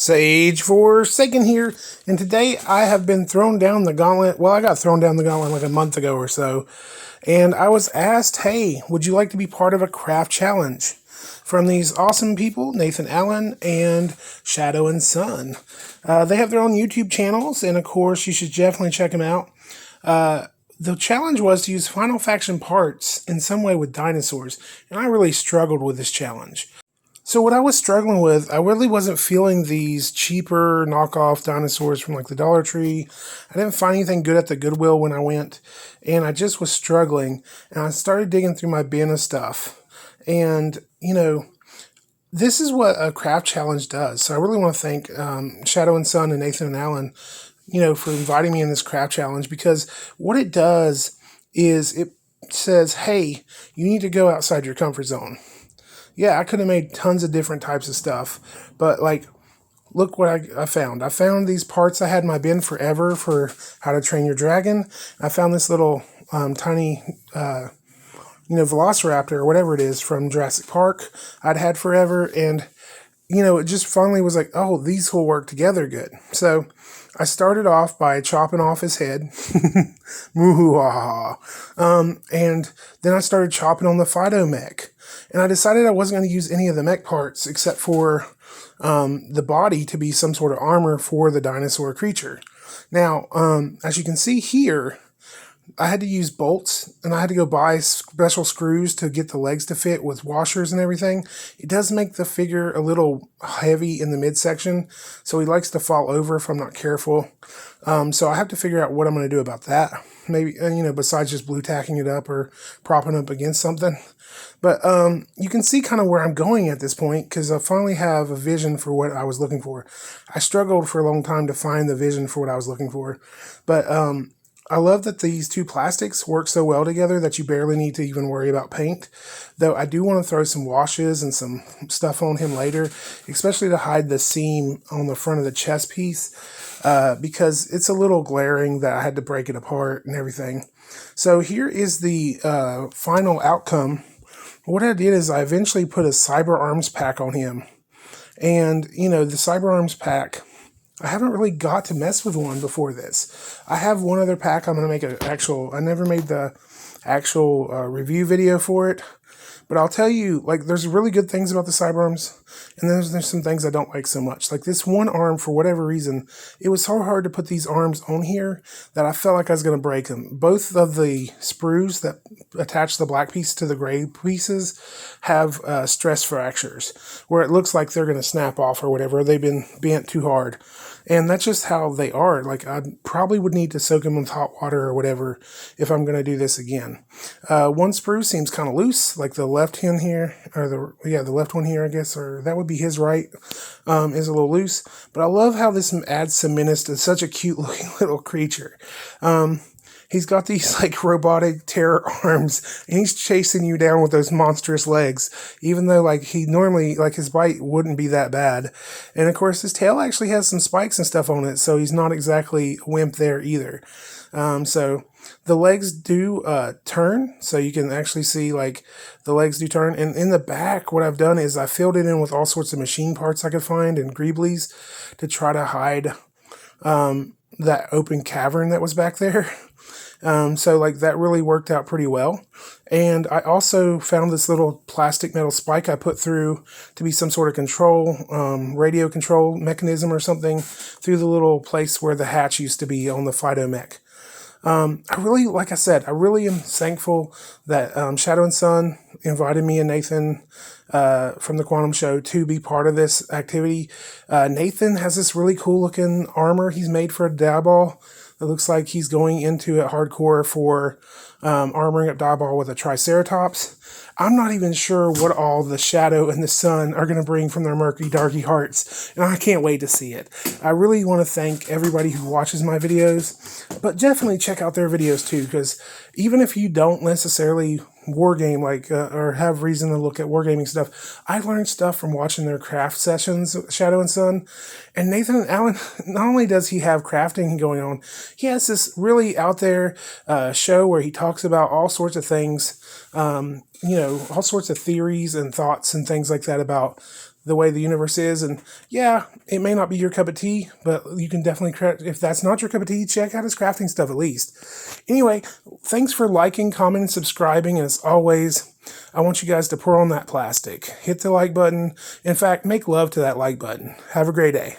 Sage Forsaken here, and today I have been thrown down the gauntlet. Well, I got thrown down the gauntlet like a month ago or so, and I was asked, hey, would you like to be part of a craft challenge from these awesome people, Nathan Allen and Shadow and Sun. They have their own YouTube channels, and of course, you should definitely check them out. The challenge was to use Final Faction parts in some way with dinosaurs, and I really struggled with this challenge. So what I was struggling with, I really wasn't feeling these cheaper knockoff dinosaurs from like the Dollar Tree. I didn't find anything good at the Goodwill when I went, and I just was struggling. And I started digging through my bin of stuff. And, you know, this is what a craft challenge does. So I really want to thank Shadow and Sun and Nathan and Allen, for inviting me in this craft challenge, because what it does is it says, hey, you need to go outside your comfort zone. Yeah, I could have made tons of different types of stuff, but like, look what I found. I found these parts I had in my bin forever for How to Train Your Dragon. I found this little tiny, Velociraptor or whatever it is from Jurassic Park I'd had forever, and it just finally was like, oh, these will work together good. So I started off by chopping off his head, and then I started chopping on the Fido mech. And I decided I wasn't going to use any of the mech parts except for the body to be some sort of armor for the dinosaur creature. Now, as you can see here, I had to use bolts, and I had to go buy special screws to get the legs to fit with washers and everything. It does make the figure a little heavy in the midsection, so he likes to fall over if I'm not careful. So I have to figure out what I'm going to do about that. Maybe, besides just blue tacking it up or propping up against something. But you can see kind of where I'm going at this point, because I finally have a vision for what I was looking for. I struggled for a long time to find the vision for what I was looking for. But I love that these two plastics work so well together that you barely need to even worry about paint. Though I do want to throw some washes and some stuff on him later, especially to hide the seam on the front of the chest piece, because it's a little glaring that I had to break it apart and everything. So here is the final outcome. What I did is I eventually put a Cyber Arms pack on him. And, the Cyber Arms pack, I haven't really got to mess with one before this. I have one other pack I'm going to make I never made the actual review video for it. But I'll tell you, there's really good things about the Cyber Arms, and then there's some things I don't like so much. Like this one arm, for whatever reason, it was so hard to put these arms on here that I felt like I was going to break them. Both of the sprues that attach the black piece to the gray pieces have stress fractures, where it looks like they're going to snap off or whatever. They've been bent too hard. And that's just how they are. I probably would need to soak them with hot water or whatever if I'm going to do this again. One sprue seems kind of loose, like the left one here, or the left one here, I guess, or that would be his right, is a little loose. But I love how this adds some menace to such a cute looking little creature. He's got these robotic terror arms, and he's chasing you down with those monstrous legs, even though he normally, his bite wouldn't be that bad. And of course his tail actually has some spikes and stuff on it, so he's not exactly a wimp there either. So the legs do turn, so you can actually see the legs do turn. And in the back, what I've done is I filled it in with all sorts of machine parts I could find and greeblies to try to hide that open cavern that was back there. So that really worked out pretty well. And I also found this little plastic metal spike I put through to be some sort of control, radio control mechanism or something, through the little place where the hatch used to be on the Fido mech. I really am thankful that Shadow and Sun invited me and Nathan from the Quantum Show to be part of this activity. Nathan has this really cool looking armor he's made for a Diabol. It looks like he's going into it hardcore for armoring up Diabol with a Triceratops. I'm not even sure what all the Shadow and the Sun are going to bring from their murky, darky hearts, and I can't wait to see it. I really want to thank everybody who watches my videos, but definitely check out their videos too, because even if you don't necessarily wargame or have reason to look at wargaming stuff, I learned stuff from watching their craft sessions, Shadow and Sun. And Nathan and Allen, not only does he have crafting going on, he has this really out there show where he talks about all sorts of things, all sorts of theories and thoughts and things like that about the way the universe is. And yeah, it may not be your cup of tea, but you can definitely, if that's not your cup of tea, check out his crafting stuff at least. Anyway, thanks for liking, commenting, subscribing. And as always, I want you guys to pour on that plastic. Hit the like button. In fact, make love to that like button. Have a great day.